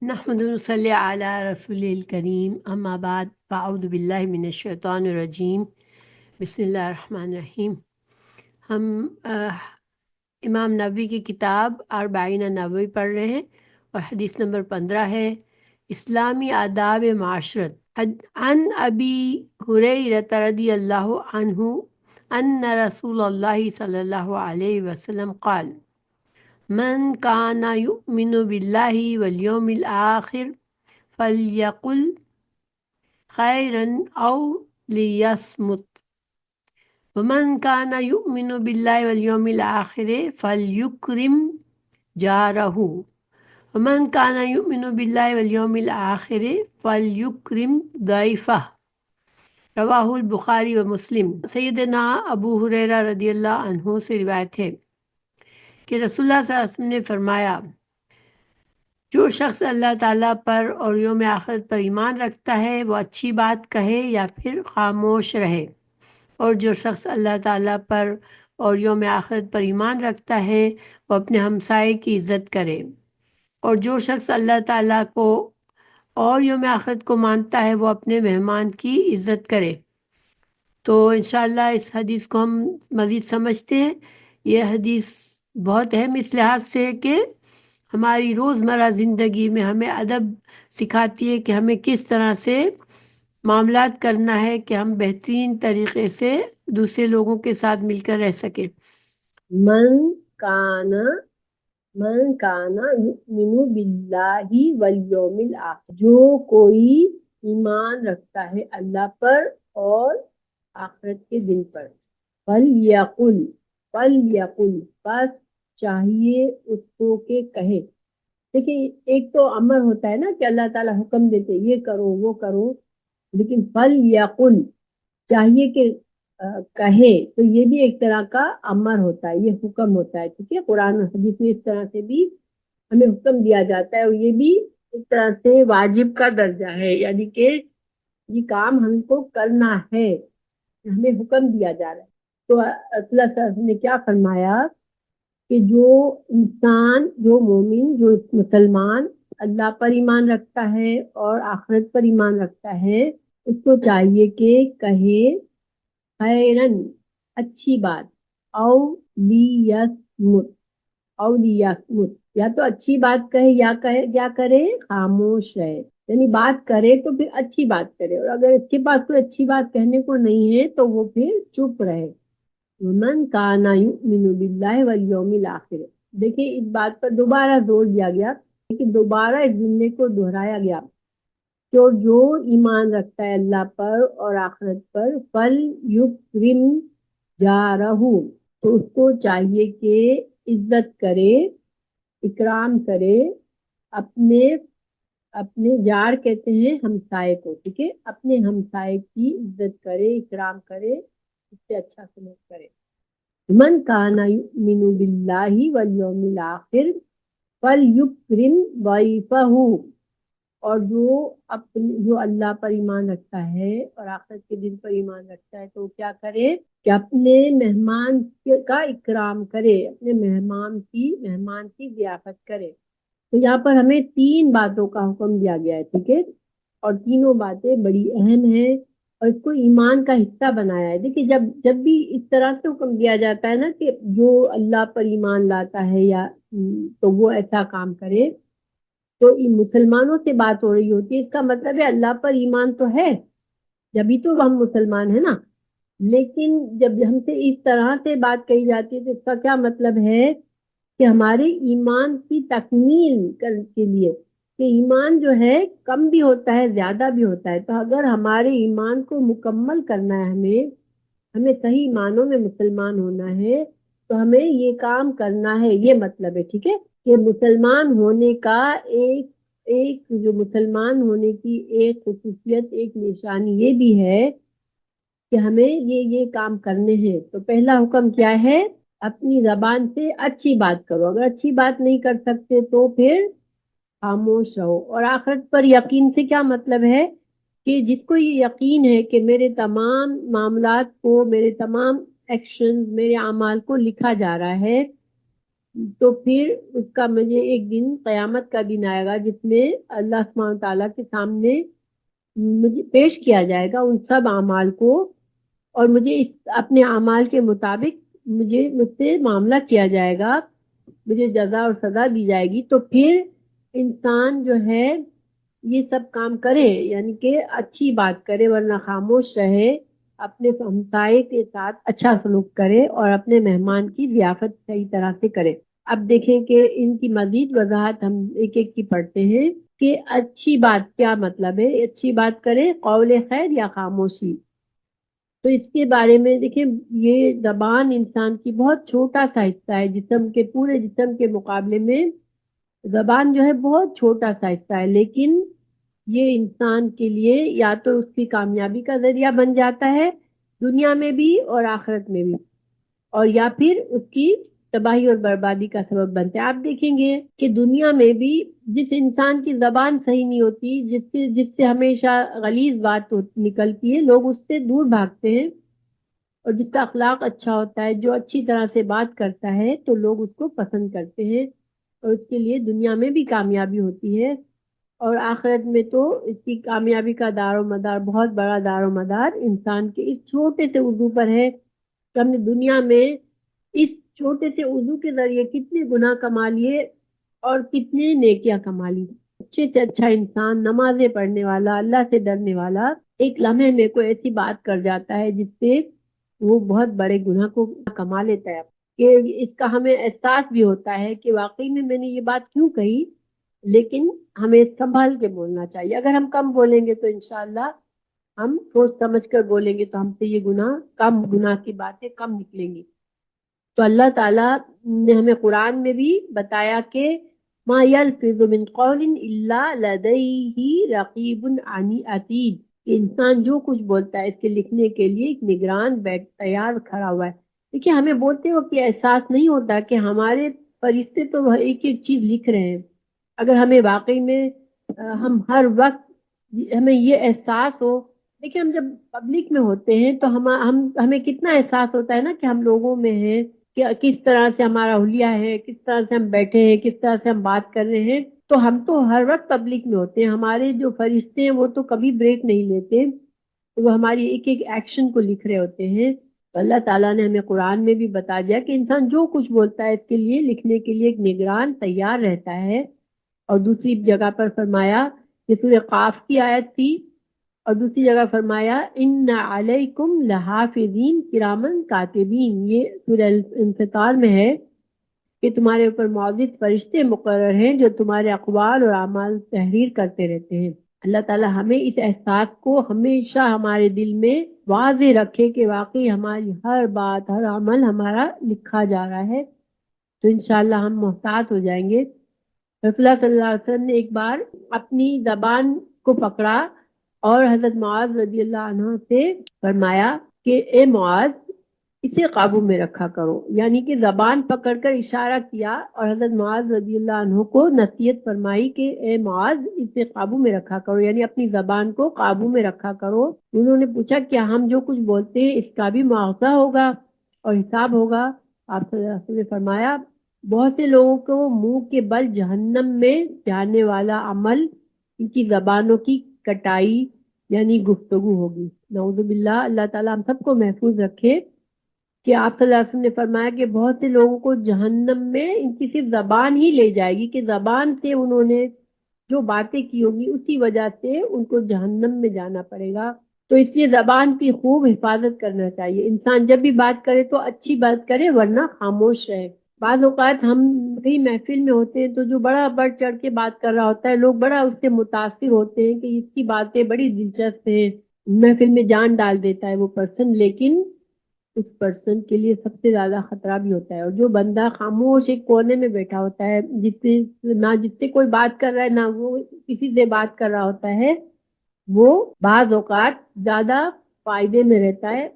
نحمد صلی علی رسول الکریم اما بعد فاعوذ باللہ من الشیطان الرجیم بسم اللہ الرحمن الرحیم۔ ہم امام نووی کی کتاب اربعین نووی پڑھ رہے ہیں اور حدیث نمبر 15 ہے اسلامی آداب معاشرت۔ عن ابی ہریرہ رضی اللہ عنہ ان رسول اللہ صلی اللہ علیہ وسلم قال من کان یؤمن باللہ والیوم الآخر فلیقل خیرا او لیصمت ومن کان یؤمن باللہ والیوم الآخر فلیکرم جارہ ومن کان یؤمن باللہ والیوم الآخر فلیکرم ضیفہ۔ رواہ البخاری و مسلم۔ سیدنا ابو ہریرہ رضی اللہ عنہ سے روایت ہے کہ رسول اللہ صلی اللہ علیہ وسلم نے فرمایا، جو شخص اللہ تعالیٰ پر اور یوم آخرت پر ایمان رکھتا ہے وہ اچھی بات کہے یا پھر خاموش رہے، اور جو شخص اللہ تعالیٰ پر اور یوم آخرت پر ایمان رکھتا ہے وہ اپنے ہمسائے کی عزت کرے، اور جو شخص اللہ تعالیٰ کو اور یوم آخرت کو مانتا ہے وہ اپنے مہمان کی عزت کرے۔ تو انشاءاللہ اس حدیث کو ہم مزید سمجھتے ہیں۔ یہ حدیث بہت اہم اس لحاظ سے کہ ہماری روزمرہ زندگی میں ہمیں ادب سکھاتی ہے کہ ہمیں کس طرح سے معاملات کرنا ہے کہ ہم بہترین طریقے سے دوسرے لوگوں کے ساتھ مل کر رہ سکیں۔ من کانا یؤمن باللہ والیوم الآخر، جو کوئی ایمان رکھتا ہے اللہ پر اور آخرت کے دن پر، فلیقل بس چاہیے اس کو کہ کہے۔ دیکھیں ایک تو امر ہوتا ہے نا کہ اللہ تعالیٰ حکم دیتے یہ کرو وہ کرو، لیکن فلیقل چاہیے کہ کہے، تو یہ بھی ایک طرح کا امر ہوتا ہے، یہ حکم ہوتا ہے، ٹھیک ہے۔ قرآن و حدیث میں اس طرح سے بھی ہمیں حکم دیا جاتا ہے، اور یہ بھی ایک طرح سے واجب کا درجہ ہے، یعنی کہ یہ کام ہم کو کرنا ہے، ہمیں حکم دیا جا رہا ہے۔ تو اللہ صلی اللہ علیہ وسلم نے کیا فرمایا کہ جو انسان، جو مومن، جو مسلمان اللہ پر ایمان رکھتا ہے اور آخرت پر ایمان رکھتا ہے، اس کو چاہیے کہ کہے خیرن اچھی بات، او لیصمت یا تو اچھی بات کہے یا کیا کرے خاموش رہے، یعنی بات کرے تو پھر اچھی بات کرے، اور اگر اس کے پاس کوئی اچھی بات کہنے کو نہیں ہے تو وہ پھر چپ رہے۔ من کان یؤمن باللہ والیوم الآخر، دیکھیں اس بات پر دوبارہ زور دیا گیا، لیکن دوبارہ اس جملے کو دہرایا گیا، جو ایمان رکھتا ہے اللہ پر اور آخرت پر، فلیکرم جارہ، تو اس کو چاہیے کہ عزت کرے، اکرام کرے اپنے جار کہتے ہیں ہمسائے کو، ٹھیک ہے، اپنے ہمسائے کی عزت کرے، اکرام کرے، اس سے اچھا سلوک کرے۔ من کان یؤمن باللہ والیوم الآخر فلیکرم ضیفہ، اور جو اللہ پر ایمان رکھتا ہے اور آخرت کے دن پر ایمان رکھتا ہے تو وہ کیا کرے کہ اپنے مہمان کا اکرام کرے، اپنے مہمان کی ضیافت کرے۔ تو یہاں پر ہمیں 3 باتوں کا حکم دیا گیا ہے، ٹھیک ہے، اور تینوں باتیں بڑی اہم ہیں اور اس کو ایمان کا حصہ بنایا ہے۔ دیکھیے جب بھی اس طرح سے حکم دیا جاتا ہے نا کہ جو اللہ پر ایمان لاتا ہے یا تو وہ ایسا کام کرے، تو مسلمانوں سے بات ہو رہی ہوتی ہے، اس کا مطلب ہے اللہ پر ایمان تو ہے، جبھی تو ہم مسلمان ہیں نا، لیکن جب ہم سے اس طرح سے بات کہی جاتی ہے تو اس کا کیا مطلب ہے کہ ہمارے ایمان کی تکمیل کے لیے، کہ ایمان جو ہے کم بھی ہوتا ہے زیادہ بھی ہوتا ہے، تو اگر ہمارے ایمان کو مکمل کرنا ہے، ہمیں صحیح معنوں میں مسلمان ہونا ہے تو ہمیں یہ کام کرنا ہے، یہ مطلب ہے، ٹھیک ہے، کہ مسلمان ہونے کا جو مسلمان ہونے کی ایک خصوصیت، ایک نشانی یہ بھی ہے کہ ہمیں یہ کام کرنے ہیں۔ تو پہلا حکم کیا ہے؟ اپنی زبان سے اچھی بات کرو، اگر اچھی بات نہیں کر سکتے تو پھر خاموش رہو۔ اور آخرت پر یقین سے کیا مطلب ہے کہ جس کو یہ یقین ہے کہ میرے تمام معاملات کو، میرے تمام ایکشن، میرے اعمال کو لکھا جا رہا ہے، تو پھر اس کا مجھے ایک دن قیامت کا دن آئے گا جس میں اللہ سبحانہ تعالیٰ کے سامنے مجھے پیش کیا جائے گا ان سب اعمال کو، اور مجھے اپنے اعمال کے مطابق مجھ سے معاملہ کیا جائے گا، مجھے جزا اور سزا دی جائے گی۔ تو پھر انسان جو ہے یہ سب کام کرے، یعنی کہ اچھی بات کرے ورنہ خاموش رہے، اپنے ہمسائے کے ساتھ اچھا سلوک کرے اور اپنے مہمان کی ضیافت صحیح طرح سے کرے۔ اب دیکھیں کہ ان کی مزید وضاحت ہم ایک ایک کی پڑھتے ہیں کہ اچھی بات کیا مطلب ہے، اچھی بات کرے قول خیر یا خاموشی۔ تو اس کے بارے میں دیکھیں، یہ زبان انسان کی بہت چھوٹا سا حصہ ہے، جسم کے پورے جسم کے مقابلے میں زبان جو ہے بہت چھوٹا سا حصہ ہے، لیکن یہ انسان کے لیے یا تو اس کی کامیابی کا ذریعہ بن جاتا ہے دنیا میں بھی اور آخرت میں بھی، اور یا پھر اس کی تباہی اور بربادی کا سبب بنتا ہے۔ آپ دیکھیں گے کہ دنیا میں بھی جس انسان کی زبان صحیح نہیں ہوتی، جس سے ہمیشہ غلیظ بات نکلتی ہے، لوگ اس سے دور بھاگتے ہیں، اور جس کا اخلاق اچھا ہوتا ہے، جو اچھی طرح سے بات کرتا ہے، تو لوگ اس کو پسند کرتے ہیں اور اس کے لیے دنیا میں بھی کامیابی ہوتی ہے، اور آخرت میں تو اس کی کامیابی کا دار و مدار، بہت بڑا دار و مدار انسان کے اس چھوٹے سے عضو پر ہے کہ ہم نے دنیا میں اس چھوٹے سے عضو کے ذریعے کتنے گناہ کما لیے اور کتنے نیکیاں کما لی۔ اچھے سے اچھا انسان، نمازیں پڑھنے والا، اللہ سے ڈرنے والا، ایک لمحے میں کوئی ایسی بات کر جاتا ہے جس سے وہ بہت بڑے گناہ کو کما لیتا ہے، کہ اس کا ہمیں احساس بھی ہوتا ہے کہ واقعی میں نے یہ بات کیوں کہی، لیکن ہمیں سنبھال کے بولنا چاہیے۔ اگر ہم کم بولیں گے تو انشاءاللہ ہم سوچ سمجھ کر بولیں گے تو ہم سے یہ گناہ کی باتیں کم نکلیں گی۔ تو اللہ تعالیٰ نے ہمیں قرآن میں بھی بتایا کہ ما یلفظ من قول الا لدیہ رقیب عتید، کہ انسان جو کچھ بولتا ہے اس کے لکھنے کے لیے ایک نگران تیار کھڑا ہوا ہے۔ دیکھیے، ہمیں بولتے وقت یہ احساس نہیں ہوتا کہ ہمارے فرشتے تو ایک ایک چیز لکھ رہے ہیں۔ اگر ہمیں واقعی میں ہم ہر وقت ہمیں یہ احساس ہو، دیکھیں ہم جب پبلک میں ہوتے ہیں تو ہمیں کتنا احساس ہوتا ہے نا کہ ہم لوگوں میں ہیں، کہ کس طرح سے ہمارا حلیہ ہے، کس طرح سے ہم بیٹھے ہیں، کس طرح سے ہم بات کر رہے ہیں۔ تو ہم تو ہر وقت پبلک میں ہوتے ہیں، ہمارے جو فرشتے ہیں وہ تو کبھی بریک نہیں لیتے، وہ ہماری ایک ایک ایکشن کو لکھ رہے ہوتے ہیں۔ اللہ تعالیٰ نے ہمیں قرآن میں بھی بتا دیا کہ انسان جو کچھ بولتا ہے اس کے لیے لکھنے کے لیے ایک نگران تیار رہتا ہے۔ اور دوسری جگہ پر فرمایا، یہ سورہ قاف کی آیت تھی، اور دوسری جگہ فرمایا ان علیکم لحافظین کرامن کاتبین، یہ سورہ انفطار میں ہے کہ تمہارے اوپر معزز فرشتے مقرر ہیں جو تمہارے اقوال اور اعمال تحریر کرتے رہتے ہیں۔ اللہ تعالیٰ ہمیں اس احساس کو ہمیشہ ہمارے دل میں واضح رکھے کہ واقعی ہماری ہر بات، ہر عمل ہمارا لکھا جا رہا ہے، تو انشاءاللہ ہم محتاط ہو جائیں گے۔ رسول اللہ صلی اللہ علیہ وسلم نے ایک بار اپنی زبان کو پکڑا اور حضرت معاذ رضی اللہ عنہ سے فرمایا کہ اے معاذ، اسے قابو میں رکھا کرو، یعنی کہ زبان پکڑ کر اشارہ کیا اور حضرت معاذ رضی اللہ عنہ کو نصیحت فرمائی کہ اے معاذ، اسے قابو میں رکھا کرو، یعنی اپنی زبان کو قابو میں رکھا کرو۔ انہوں نے پوچھا کیا ہم جو کچھ بولتے ہیں اس کا بھی مواخذہ ہوگا اور حساب ہوگا؟ آپ صلی اللہ علیہ وسلم نے فرمایا بہت سے لوگوں کو منہ کے بل جہنم میں جانے والا عمل ان کی زبانوں کی کٹائی یعنی گفتگو ہوگی۔ نعوذ باللہ، اللہ تعالیٰ ہم سب کو محفوظ رکھے کہ آپ صلی اللہ علیہ وسلم نے فرمایا کہ بہت سے لوگوں کو جہنم میں ان کی صرف زبان ہی لے جائے گی، کہ زبان سے انہوں نے جو باتیں کی ہوگی اسی وجہ سے ان کو جہنم میں جانا پڑے گا۔ تو اس لیے زبان کی خوب حفاظت کرنا چاہیے، انسان جب بھی بات کرے تو اچھی بات کرے ورنہ خاموش رہے۔ بعض اوقات ہم کہیں محفل میں ہوتے ہیں تو جو بڑا بڑھ چڑھ کے بات کر رہا ہوتا ہے، لوگ بڑا اس سے متاثر ہوتے ہیں کہ اس کی باتیں بڑی دلچسپ ہیں، محفل میں جان ڈال دیتا ہے وہ پرسن، لیکن اس پرسن کے لیے سب سے زیادہ خطرہ بھی ہوتا ہے۔ اور جو بندہ خاموش ایک کونے میں بیٹھا ہوتا ہے، جس سے کوئی بات کر رہا ہے نہ وہ کسی سے بات کر رہا ہوتا ہے، وہ بعض اوقات زیادہ فائدے میں رہتا ہے۔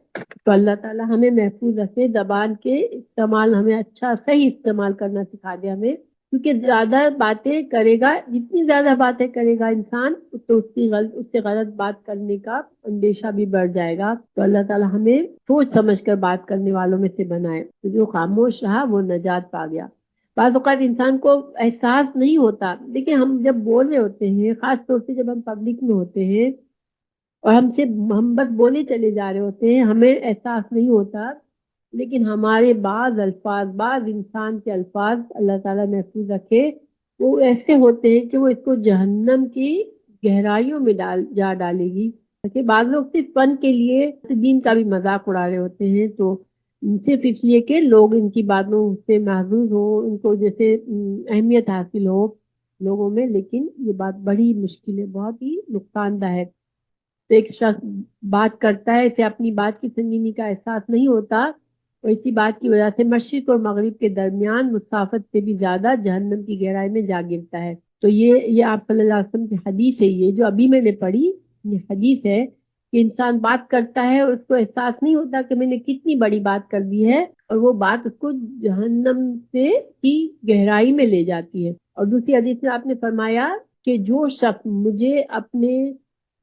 تو اللہ تعالیٰ ہمیں محفوظ رکھے، زبان کے استعمال ہمیں اچھا صحیح استعمال کرنا سکھا دے ہمیں، کیونکہ زیادہ باتیں کرے گا، جتنی زیادہ باتیں کرے گا انسان تو اس سے غلط بات کرنے کا اندیشہ بھی بڑھ جائے گا۔ تو اللہ تعالیٰ ہمیں سوچ سمجھ کر بات کرنے والوں میں سے بنائے، تو جو خاموش رہا وہ نجات پا گیا۔ بعض اوقات انسان کو احساس نہیں ہوتا، لیکن ہم جب بول رہے ہوتے ہیں، خاص طور سے جب ہم پبلک میں ہوتے ہیں اور ہم بس بولے چلے جا رہے ہوتے ہیں، ہمیں احساس نہیں ہوتا، لیکن ہمارے بعض انسان کے الفاظ اللہ تعالیٰ محفوظ رکھے، وہ ایسے ہوتے ہیں کہ وہ اس کو جہنم کی گہرائیوں میں جا ڈالے گی. کہ بعض لوگ صرف فن کے لیے دین کا بھی مذاق اڑا رہے ہوتے ہیں، تو صرف اس لیے کہ لوگ ان کی باتوں سے محظوظ ہو، ان کو جیسے اہمیت حاصل ہو لوگوں میں، لیکن یہ بات بڑی مشکل ہے، بہت ہی نقصان دہ ہے. تو ایک شخص بات کرتا ہے، اسے اپنی بات کی سنجیدگی کا احساس نہیں ہوتا، اور اسی بات کی وجہ سے مشرق اور مغرب کے درمیان مسافت سے بھی زیادہ جہنم کی گہرائی میں جا گرتا ہے. تو یہ آپ صلی اللہ علیہ وسلم کی حدیث ہے، یہ جو ابھی میں نے پڑھی یہ حدیث ہے کہ انسان بات کرتا ہے اور اس کو احساس نہیں ہوتا کہ میں نے کتنی بڑی بات کر دی ہے، اور وہ بات اس کو جہنم سے کی گہرائی میں لے جاتی ہے. اور دوسری حدیث میں آپ نے فرمایا کہ جو شخص مجھے اپنے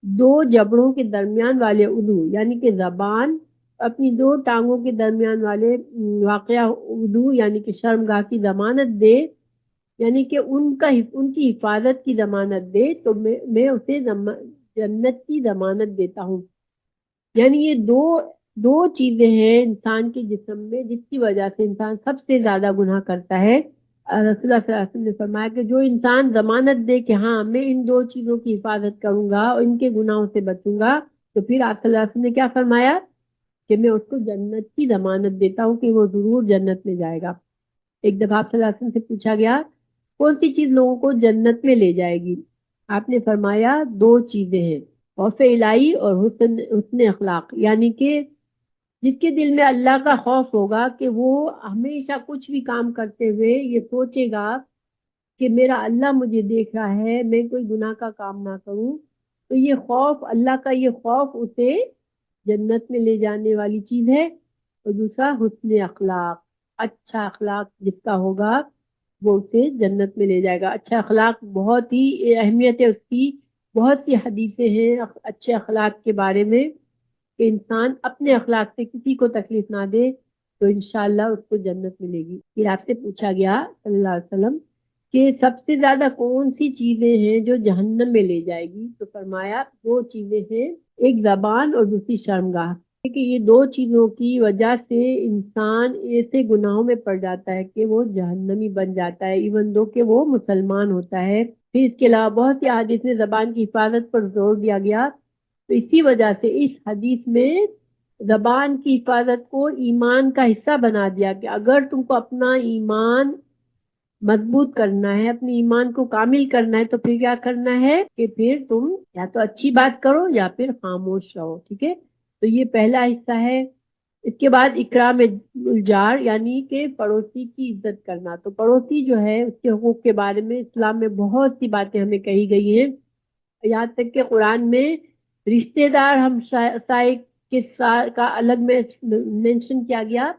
دو جبڑوں کے درمیان والے عضو یعنی کہ زبان، اپنی دو ٹانگوں کے درمیان والے واقعہ عضو یعنی کہ شرمگاہ کی ضمانت دے، یعنی کہ ان کی حفاظت کی ضمانت دے، تو میں اسے جنت کی ضمانت دیتا ہوں. یعنی یہ دو چیزیں ہیں انسان کے جسم میں جس کی وجہ سے انسان سب سے زیادہ گناہ کرتا ہے. رسول اللہ صلی اللہ علیہ وسلم نے فرمایا کہ جو انسان ضمانت دے کہ ہاں میں ان دو چیزوں کی حفاظت کروں گا اور ان کے گناہوں سے بچوں گا، تو پھر آپ صلی اللہ علیہ وسلم نے کیا فرمایا کہ میں اس کو جنت کی ضمانت دیتا ہوں کہ وہ ضرور جنت میں جائے گا. ایک دفعہ آپ صلی اللہ علیہ وسلم سے پوچھا گیا کون سی چیز لوگوں کو جنت میں لے جائے گی؟ آپ نے فرمایا دو چیزیں ہیں، خوف الہی اور حسن اخلاق. یعنی کہ جس کے دل میں اللہ کا خوف ہوگا کہ وہ ہمیشہ کچھ بھی کام کرتے ہوئے یہ سوچے گا کہ میرا اللہ مجھے دیکھ رہا ہے، میں کوئی گناہ کا کام نہ کروں، تو یہ خوف، اللہ کا یہ خوف اسے جنت میں لے جانے والی چیز ہے. اور دوسرا حسن اخلاق، اچھا اخلاق جس کا ہوگا وہ اسے جنت میں لے جائے گا. اچھا اخلاق بہت ہی اہمیت ہے اس کی، بہت سی حدیثیں ہیں اچھے اخلاق کے بارے میں کہ انسان اپنے اخلاق سے کسی کو تکلیف نہ دے تو انشاءاللہ اس کو جنت ملے گی. پھر آپ سے پوچھا گیا صلی اللہ علیہ وسلم کہ سب سے زیادہ کون سی چیزیں ہیں جو جہنم میں لے جائے گی؟ تو فرمایا دو چیزیں ہیں، ایک زبان اور دوسری شرمگاہ. کہ یہ دو چیزوں کی وجہ سے انسان ایسے گناہوں میں پڑ جاتا ہے کہ وہ جہنمی بن جاتا ہے، ایون دو کہ وہ مسلمان ہوتا ہے. پھر اس کے علاوہ بہت سی حدیث میں زبان کی حفاظت پر زور دیا گیا، تو اسی وجہ سے اس حدیث میں زبان کی حفاظت کو ایمان کا حصہ بنا دیا کہ اگر تم کو اپنا ایمان مضبوط کرنا ہے، اپنے ایمان کو کامل کرنا ہے، تو پھر کیا کرنا ہے کہ پھر تم یا تو اچھی بات کرو یا پھر خاموش رہو. ٹھیک ہے، تو یہ پہلا حصہ ہے. اس کے بعد اکرام الجار یعنی کہ پڑوسی کی عزت کرنا. تو پڑوسی جو ہے اس کے حقوق کے بارے میں اسلام میں بہت سی باتیں ہمیں کہی گئی ہیں، یہاں تک کہ قرآن میں رشتہ دار ہمسائے کا الگ میں مینشن کیا گیا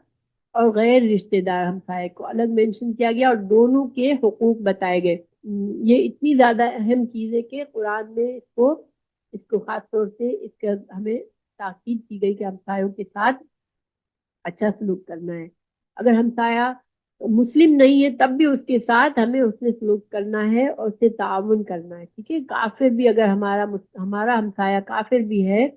اور غیر رشتہ دار ہمسائے کو الگ مینشن کیا گیا، اور دونوں کے حقوق بتائے گئے. یہ اتنی زیادہ اہم چیز ہے کہ قرآن میں اس کو خاص طور سے اس کا ہمیں تاکید کی گئی کہ ہمسایوں کے ساتھ اچھا سلوک کرنا ہے. اگر ہمسایہ مسلم نہیں ہے تب بھی اس کے ساتھ ہمیں اس نے سلوک کرنا ہے اور اس سے تعاون کرنا ہے. ٹھیک ہے، کافر بھی اگر ہمارا ہمسایہ کافر بھی ہے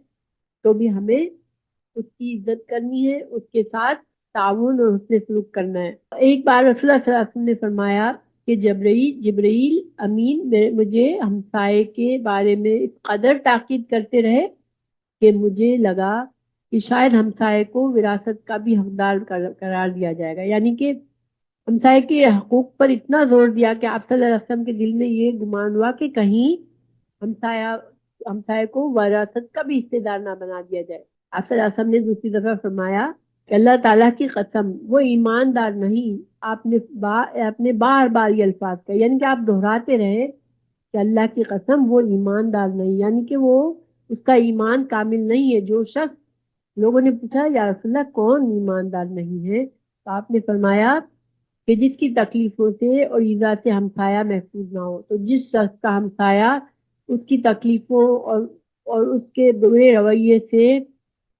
تو بھی ہمیں اس کی عزت کرنی ہے، اس کے ساتھ تعاون اور اس نے سلوک کرنا ہے. ایک بار رسول اللہ صلی اللہ علیہ وسلم نے فرمایا کہ جبرائیل امین مجھے ہمسائے کے بارے میں اس قدر تاکید کرتے رہے کہ مجھے لگا کہ شاید ہمسائے کو وراثت کا بھی حقدار قرار دیا جائے گا. یعنی کہ ہمسائے کے حقوق پر اتنا زور دیا کہ آپ صلی اللہ علیہ وسلم کے دل میں یہ گمان ہوا کہ کہیں ہمسائے کو وراثت کا بھی حصے دار نہ بنا دیا جائے. آپ صلی اللہ علیہ وسلم نے دوسری دفعہ فرمایا کہ اللہ تعالیٰ کی قسم وہ ایماندار نہیں. آپ نے بار بار یہ الفاظ کہا، یعنی کہ آپ دہراتے رہے کہ اللہ کی قسم وہ ایماندار نہیں، یعنی کہ وہ اس کا ایمان کامل نہیں ہے. جو شخص، لوگوں نے پوچھا یا رسول اللہ کون ایماندار نہیں ہے؟ تو آپ نے فرمایا کہ جس کی تکلیفوں سے اور ایذا سے ہمسایہ محفوظ نہ ہو. تو جس شخص کا ہمسایہ اس کی تکلیفوں اور اس کے برے رویے سے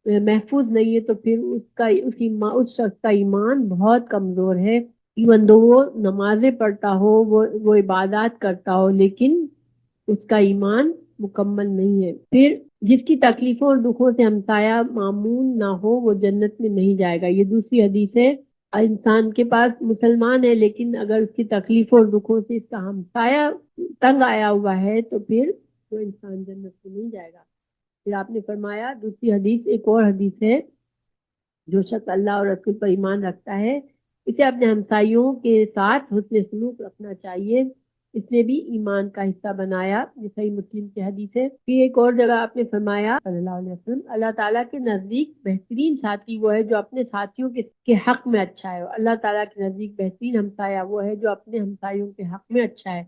محفوظ نہیں ہے تو پھر اس شخص کا ایمان بہت کمزور ہے. ایون دو وہ نمازیں پڑھتا ہو، وہ عبادات کرتا ہو، لیکن اس کا ایمان مکمل نہیں ہے. پھر جس کی تکلیفوں اور دکھوں سے ہمسایہ معمون نہ ہو وہ جنت میں نہیں جائے گا. یہ دوسری حدیث ہے. انسان کے پاس مسلمان ہے لیکن اگر اس کی تکلیفوں اور دکھوں سے اس کا ہمسایہ تنگ آیا ہوا ہے تو پھر وہ انسان جنت میں نہیں جائے گا. پھر آپ نے فرمایا دوسری حدیث، ایک اور حدیث ہے، جو شخص اللہ اور رسول پر ایمان رکھتا ہے اسے اپنے ہمسائیوں کے ساتھ حسن سلوک رکھنا چاہیے، اس نے بھی ایمان کا حصہ بنایا. یہ صحیح مسلم کی حدیث ہے. پھر ایک اور جگہ آپ نے فرمایا صلی اللہ علیہ وسلم، اللہ تعالیٰ کے نزدیک بہترین ساتھی وہ ہے جو اپنے ساتھیوں کے حق میں اچھا ہے. اللہ تعالیٰ کے نزدیک بہترین ہمسایہ وہ ہے جو اپنے ہمسایوں کے حق میں اچھا ہے.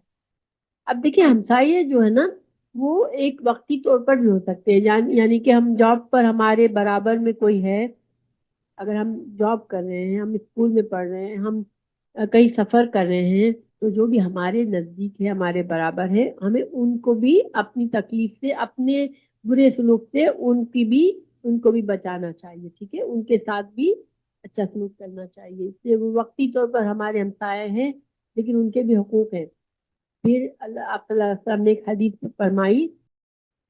اب دیکھیں ہمسائے جو ہے نا وہ ایک وقتی طور پر بھی ہو سکتے ہیں، یعنی کہ ہم جاب پر ہمارے برابر میں کوئی ہے، اگر ہم جاب کر رہے ہیں، ہم اسکول میں پڑھ رہے ہیں، ہم کہیں سفر کر رہے ہیں، تو جو بھی ہمارے نزدیک ہے، ہمارے برابر ہے، ہمیں ان کو بھی اپنی تکلیف سے، اپنے برے سلوک سے ان کو بھی بچانا چاہیے. ٹھیک ہے، ان کے ساتھ بھی اچھا سلوک کرنا چاہیے. اس لیے وہ وقتی طور پر ہمارے ہمسائے ہیں لیکن ان کے بھی حقوق ہیں. پھر آپ صلی اللہ علیہ وسلم نے ایک حدیث فرمائی،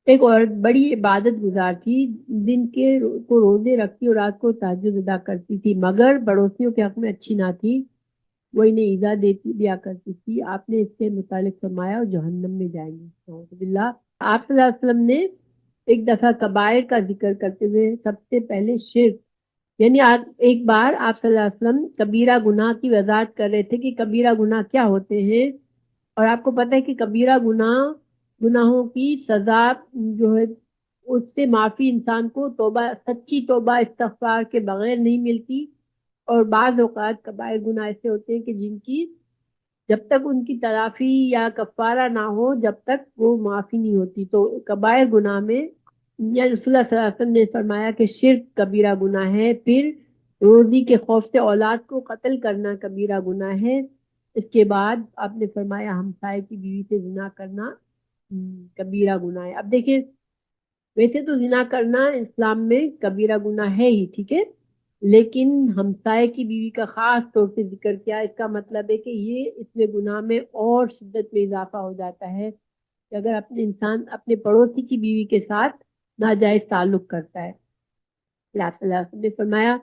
ایک عورت بڑی عبادت گزار تھی، دن کے کو روزے رکھتی اور رات کو تہجد ادا کرتی تھی، مگر پڑوسیوں کے حق میں اچھی نہ تھی، وہ انہیں ایذا دیا کرتی تھی. آپ نے اس کے متعلق فرمایا اور جہنم میں جائیں گے. نعوذ باللہ. آپ صلی اللہ علیہ وسلم نے ایک دفعہ کبائر کا ذکر کرتے ہوئے سب سے پہلے شرک، یعنی ایک بار آپ صلی اللہ علیہ وسلم کبیرہ گناہ کی وضاحت کر رہے تھے کہ کبیرہ گناہ کیا ہوتے ہیں. اور آپ کو پتہ ہے کہ کبیرہ گناہوں کی سزا جو ہے اس سے معافی انسان کو سچی توبہ استغفار کے بغیر نہیں ملتی. اور بعض اوقات کبائر گناہ ایسے ہوتے ہیں کہ جن کی جب تک ان کی تلافی یا کفارہ نہ ہو جب تک وہ معافی نہیں ہوتی. تو کبائر گناہ میں یا رسول اللہ صلی اللہ علیہ وسلم نے فرمایا کہ شرک کبیرہ گناہ ہے. پھر روزی کے خوف سے اولاد کو قتل کرنا کبیرہ گناہ ہے. اس کے بعد آپ نے فرمایا ہمسائے کی بیوی سے زنا کرنا کبیرہ گناہ ہے. اب دیکھیں ویسے تو زنا کرنا اسلام میں کبیرہ گناہ ہے ہی، ٹھیک ہے، لیکن ہمسائے کی بیوی کا خاص طور سے ذکر کیا. اس کا مطلب ہے کہ یہ اس میں گناہ میں اور شدت میں اضافہ ہو جاتا ہے کہ اگر انسان اپنے پڑوسی کی بیوی کے ساتھ ناجائز تعلق کرتا ہے. اللہ صلی اللہ علیہ وسلم نے فرمایا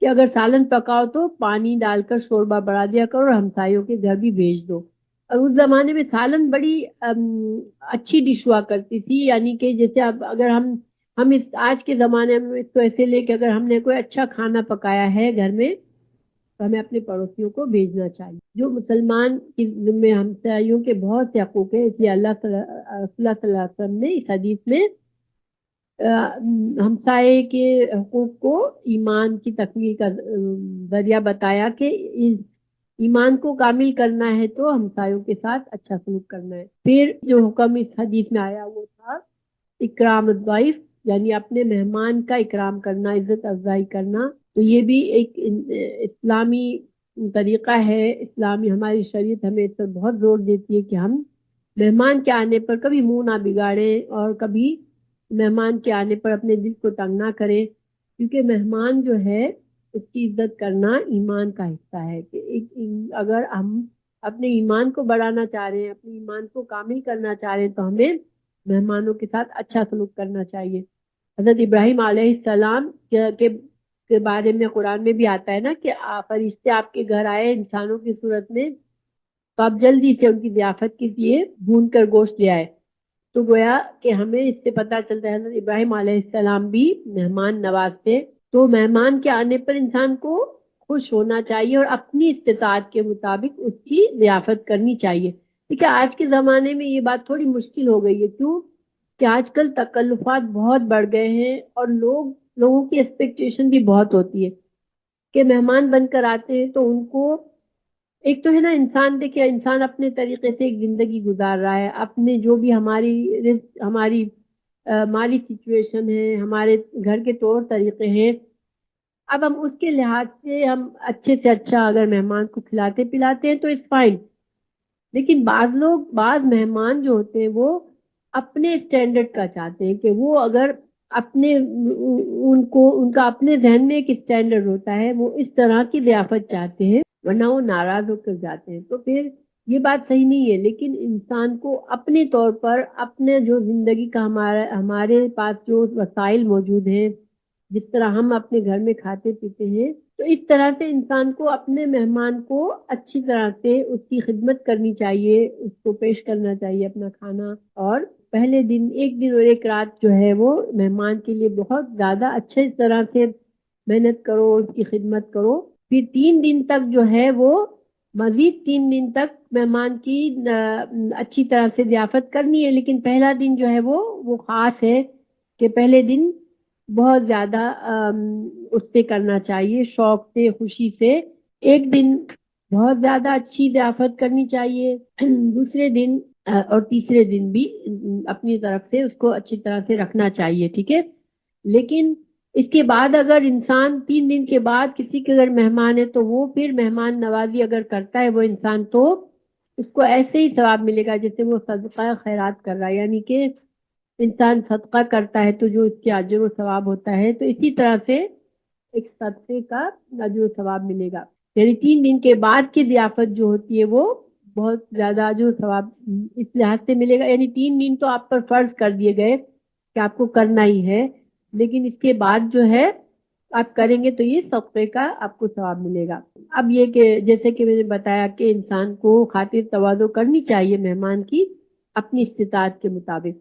کہ اگر سالن پکاؤ تو پانی ڈال کر شوربہ بڑھا دیا کرو اور ہمسایوں کے گھر بھی بھیج دو. اور اس زمانے میں سالن بڑی اچھی ڈش ہوا کرتی تھی، یعنی کہ جیسے اب اگر ہم اس آج کے زمانے میں اس کو ایسے لے کہ اگر ہم نے کوئی اچھا کھانا پکایا ہے گھر میں تو ہمیں اپنے پڑوسیوں کو بھیجنا چاہیے. جو مسلمان کی میں ہمسایوں کے بہت سے حقوق ہیں، اس لیے اللہ صلی اللہ علیہ وسلم نے اس حدیث میں ہمسائے کے حقوق کو ایمان کی تکمیل کا ذریعہ بتایا کہ ایمان کو کامل کرنا ہے تو ہمسایوں کے ساتھ اچھا سلوک کرنا ہے. پھر جو حکم اس حدیث میں آیا وہ تھا اکرام الضیف، یعنی اپنے مہمان کا اکرام کرنا، عزت افزائی کرنا. تو یہ بھی ایک اسلامی طریقہ ہے. اسلامی ہماری شریعت ہمیں اس پر بہت زور دیتی ہے کہ ہم مہمان کے آنے پر کبھی منہ نہ بگاڑیں اور کبھی مہمان کے آنے پر اپنے دل کو تنگ نہ کریں، کیونکہ مہمان جو ہے اس کی عزت کرنا ایمان کا حصہ ہے. کہ اگر ہم اپنے ایمان کو بڑھانا چاہ رہے ہیں، اپنے ایمان کو کامل کرنا چاہ رہے ہیں تو ہمیں مہمانوں کے ساتھ اچھا سلوک کرنا چاہیے. حضرت ابراہیم علیہ السلام کے بارے میں قرآن میں بھی آتا ہے نا کہ فرشتے آپ کے گھر آئے انسانوں کی صورت میں تو آپ جلدی سے ان کی ضیافت کے لیے بھون کر گوشت لے آئے. تو گویا کہ ہمیں اس سے پتہ چلتا ہے حضرت ابراہیم علیہ السلام بھی مہمان نواز تھے. تو مہمان کے آنے پر انسان کو خوش ہونا چاہیے اور اپنی استطاعت کے مطابق اس کی ضیافت کرنی چاہیے. ٹھیک ہے، آج کے زمانے میں یہ بات تھوڑی مشکل ہو گئی ہے. کیوں کہ آج کل تکلفات بہت بڑھ گئے ہیں اور لوگوں کی ایکسپیکٹیشن بھی بہت ہوتی ہے کہ مہمان بن کر آتے ہیں تو ان کو ایک تو ہے نا انسان دیکھے انسان اپنے طریقے سے ایک زندگی گزار رہا ہے، اپنے جو بھی ہماری مالی سچویشن ہے، ہمارے گھر کے طور طریقے ہیں، اب ہم اس کے لحاظ سے ہم اچھے سے اچھا اگر مہمان کو کھلاتے پلاتے ہیں تو اٹس فائن. لیکن بعض مہمان جو ہوتے ہیں وہ اپنے اسٹینڈرڈ کا چاہتے ہیں کہ وہ اگر ان کا اپنے ذہن میں ایک اسٹینڈرڈ ہوتا ہے، وہ اس طرح کی ضیافت چاہتے ہیں. ورنہ وہ ناراض ہو کر جاتے ہیں. تو پھر یہ بات صحیح نہیں ہے. لیکن انسان کو اپنے طور پر اپنے جو زندگی کا ہمارے پاس جو وسائل موجود ہیں، جس طرح ہم اپنے گھر میں کھاتے پیتے ہیں، تو اس طرح سے انسان کو اپنے مہمان کو اچھی طرح سے اس کی خدمت کرنی چاہیے، اس کو پیش کرنا چاہیے اپنا کھانا. اور پہلے دن ایک دن اور ایک رات جو ہے وہ مہمان کے لیے بہت زیادہ اچھے طرح سے محنت کرو، اس کی خدمت کرو. پھر 3 دن تک جو ہے وہ مزید 3 دن تک مہمان کی اچھی طرح سے ضیافت کرنی ہے. لیکن پہلا دن جو ہے وہ خاص ہے کہ پہلے دن بہت زیادہ اس سے کرنا چاہیے، شوق سے، خوشی سے. ایک دن بہت زیادہ اچھی ضیافت کرنی چاہیے، دوسرے دن اور تیسرے دن بھی اپنی طرف سے اس کو اچھی طرح سے رکھنا چاہیے. ٹھیک ہے. لیکن اس کے بعد اگر انسان 3 دن کے بعد کسی کے گھر مہمان ہے تو وہ پھر مہمان نوازی اگر کرتا ہے وہ انسان، تو اس کو ایسے ہی ثواب ملے گا جیسے وہ صدقہ خیرات کر رہا ہے. یعنی کہ انسان صدقہ کرتا ہے تو جو اس کے اجر و ثواب ہوتا ہے، تو اسی طرح سے ایک صدقے کا اجر و ثواب ملے گا. یعنی 3 دن کے بعد کی ضیافت جو ہوتی ہے وہ بہت زیادہ اجر و ثواب اس لحاظ سے ملے گا. یعنی 3 دن تو آپ پر فرض کر دیے گئے کہ آپ کو کرنا ہی ہے، لیکن اس کے بعد جو ہے آپ کریں گے تو یہ صدقے کا آپ کو ثواب ملے گا. اب یہ کہ جیسے کہ میں نے بتایا کہ انسان کو خاطر تواضع کرنی چاہیے مہمان کی اپنی استطاعت کے مطابق،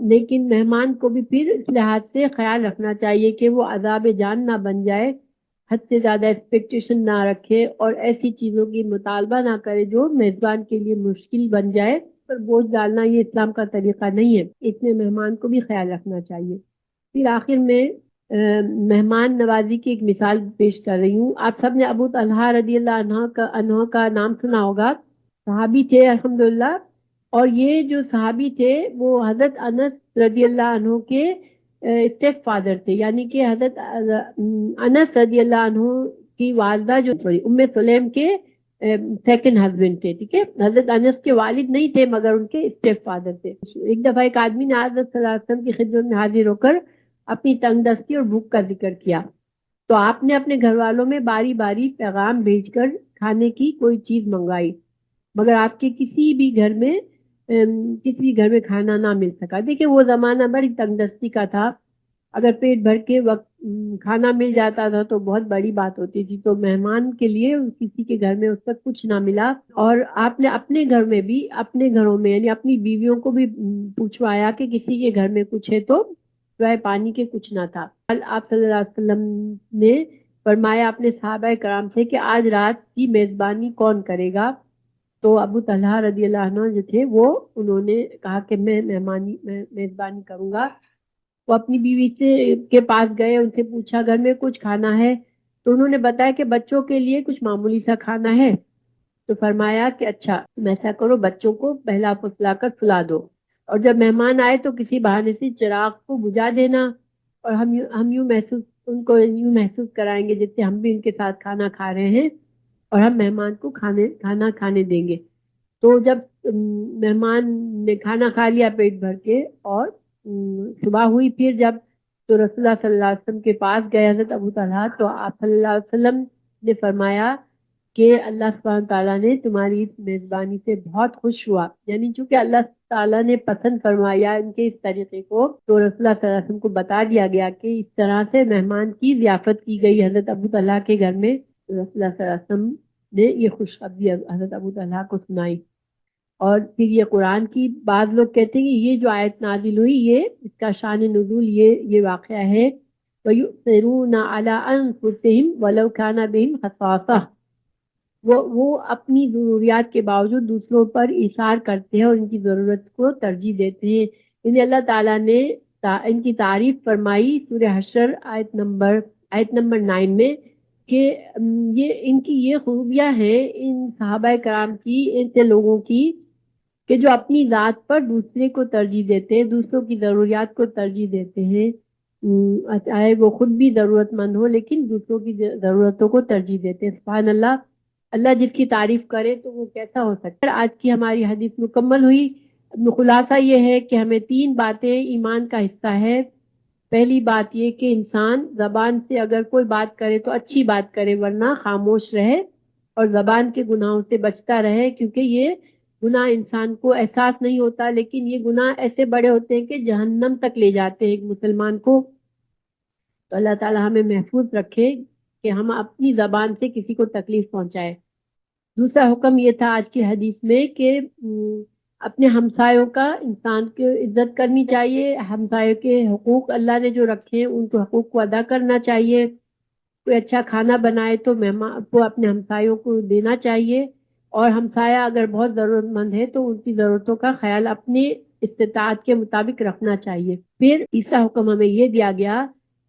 لیکن مہمان کو بھی پھر اس لحاظ سے خیال رکھنا چاہیے کہ وہ عذاب جان نہ بن جائے، حد سے زیادہ ایکسپیکٹیشن نہ رکھے اور ایسی چیزوں کی مطالبہ نہ کرے جو میزبان کے لیے مشکل بن جائے. پر بوجھ ڈالنا یہ اسلام کا طریقہ نہیں ہے. اس میں مہمان کو بھی خیال رکھنا چاہیے. پھر آخر میں مہمان نوازی کی ایک مثال پیش کر رہی ہوں. آپ سب نے ابو طلحہ رضی اللہ عنہ کا نام سنا ہوگا. صحابی تھے الحمدللہ. اور یہ جو صحابی تھے وہ حضرت انس رضی اللہ عنہ کے اسٹیپ فادر تھے. یعنی کہ حضرت انس رضی اللہ عنہ کی والدہ جو ام سلیم کے سیکنڈ ہسبینڈ تھے. ٹھیک ہے. حضرت انس کے والد نہیں تھے مگر ان کے اسٹیپ فادر تھے. ایک دفعہ ایک آدمی نے حضرت صلی اللہ علیہ وسلم کی خدمت میں حاضر ہو کر اپنی تنگ دستی اور بھوک کا ذکر کیا. تو آپ نے اپنے گھر والوں میں باری باری پیغام بھیج کر کھانے کی کوئی چیز منگوائی، مگر آپ کے کسی بھی گھر میں کھانا نہ مل سکا. دیکھیں وہ زمانہ بڑی تنگ دستی کا تھا. اگر پیٹ بھر کے وقت کھانا مل جاتا تھا تو بہت بڑی بات ہوتی تھی. تو مہمان کے لیے کسی کے گھر میں اس وقت کچھ نہ ملا، اور آپ نے اپنے گھر میں بھی اپنے گھروں میں یعنی اپنی بیویوں کو بھی پوچھوایا کہ کسی کے گھر میں کچھ ہے تو سوائے پانی کے کچھ نہ تھا. آپ صلی اللہ علیہ وسلم نے فرمایا اپنے صحابہ کرام سے کہ آج رات کی میزبانی کون کرے گا. تو ابو طلحہ رضی اللہ عنہ جو تھے وہ انہوں نے کہا کہ میں میزبانی کروں گا. وہ اپنی بیوی کے پاس گئے، ان سے پوچھا گھر میں کچھ کھانا ہے. تو انہوں نے بتایا کہ بچوں کے لیے کچھ معمولی سا کھانا ہے. تو فرمایا کہ اچھا تم ایسا کرو، بچوں کو پہلا پسلا کر سلا دو، اور جب مہمان آئے تو کسی بہانے سے چراغ کو بجھا دینا، اور ہم ان کو یوں محسوس کرائیں گے جیسے ہم بھی ان کے ساتھ کھانا کھا رہے ہیں اور ہم مہمان کو کھانا کھانے دیں گے. تو جب مہمان نے کھانا کھا لیا پیٹ بھر کے اور صبح ہوئی، پھر جب تو رسول اللہ صلی اللہ علیہ وسلم کے پاس گئے حضرت ابو طلحہ، تو آپ صلی اللہ علیہ وسلم نے فرمایا کہ اللہ سبحانہ تعالیٰ نے تمہاری اس میزبانی سے بہت خوش ہوا. یعنی چونکہ اللہ تعالیٰ نے پسند فرمایا ان کے اس طریقے کو، تو رسول اللہ صلی اللہ علیہ وسلم کو بتا دیا گیا کہ اس طرح سے مہمان کی ضیافت کی گئی حضرت ابو طلحہ کے گھر میں. رسول اللہ صلی اللہ علیہ وسلم نے یہ خوشخبری حضرت ابو طلحہ کو سنائی. اور پھر یہ قرآن کی بعض لوگ کہتے ہیں کہ یہ جو آیت نازل ہوئی یہ اس کا شان نزول یہ واقعہ ہے. وَيُؤْثِرُونَ عَلَىٰ أَنفُسِهِمْ وَلَوْ كَانَ بِهِمْ خَصَاصَةٌ. وہ اپنی ضروریات کے باوجود دوسروں پر ایثار کرتے ہیں اور ان کی ضرورت کو ترجیح دیتے ہیں. انہیں اللہ تعالیٰ نے ان کی تعریف فرمائی سورہ حشر آیت نمبر 9 میں کہ ان کی یہ خوبیاں ہیں ان صحابہ کرام کی، ایسے لوگوں کی کہ جو اپنی ذات پر دوسرے کو ترجیح دیتے ہیں، دوسروں کی ضروریات کو ترجیح دیتے ہیں. چاہے وہ خود بھی ضرورت مند ہو لیکن دوسروں کی ضرورتوں کو ترجیح دیتے ہیں. سبحان اللہ. اللہ جس کی تعریف کرے تو وہ کیسا ہو سکتا ہے. آج کی ہماری حدیث مکمل ہوئی. خلاصہ یہ ہے کہ ہمیں 3 باتیں ایمان کا حصہ ہے. پہلی بات یہ کہ انسان زبان سے اگر کوئی بات کرے تو اچھی بات کرے ورنہ خاموش رہے. اور زبان کے گناہوں سے بچتا رہے، کیونکہ یہ گناہ انسان کو احساس نہیں ہوتا، لیکن یہ گناہ ایسے بڑے ہوتے ہیں کہ جہنم تک لے جاتے ہیں ایک مسلمان کو۔ تو اللہ تعالی ہمیں محفوظ رکھے کہ ہم اپنی زبان سے کسی کو تکلیف پہنچائے۔ دوسرا حکم یہ تھا آج کی حدیث میں کہ اپنے ہمسایوں کا انسان کی عزت کرنی چاہیے، ہمسایوں کے حقوق اللہ نے جو رکھے ہیں ان کے حقوق کو ادا کرنا چاہیے۔ کوئی اچھا کھانا بنائے تو مہمان کو اپنے ہمسایوں کو دینا چاہیے، اور ہمسایہ اگر بہت ضرورت مند ہے تو ان کی ضرورتوں کا خیال اپنی استطاعت کے مطابق رکھنا چاہیے۔ پھر تیسرا حکم ہمیں یہ دیا گیا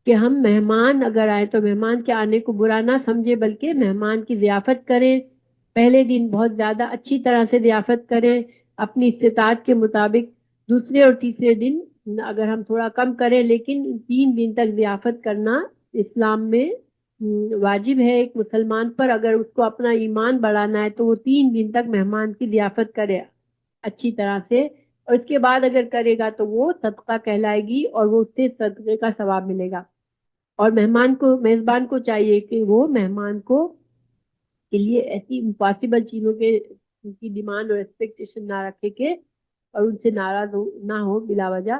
کہ ہم مہمان اگر آئے تو مہمان کے آنے کو برا نہ سمجھے، بلکہ مہمان کی ضیافت کریں۔ پہلے دن بہت زیادہ اچھی طرح سے ضیافت کریں اپنی استطاعت کے مطابق، دوسرے اور تیسرے دن اگر ہم تھوڑا کم کریں، لیکن 3 دن تک ضیافت کرنا اسلام میں واجب ہے ایک مسلمان پر۔ اگر اس کو اپنا ایمان بڑھانا ہے تو وہ 3 دن تک مہمان کی ضیافت کرے اچھی طرح سے، اور اس کے بعد اگر کرے گا تو وہ صدقہ کہلائے گی اور وہ اس سے صدقے کا ثواب ملے گا۔ اور میزبان کو چاہیے کہ وہ مہمان کو کے لیے ایسی امپاسبل چیزوں کے کی ڈیمانڈ اور ایکسپیکٹیشن نہ رکھے کہ اور ان سے ناراض نہ ہو بلا وجہ،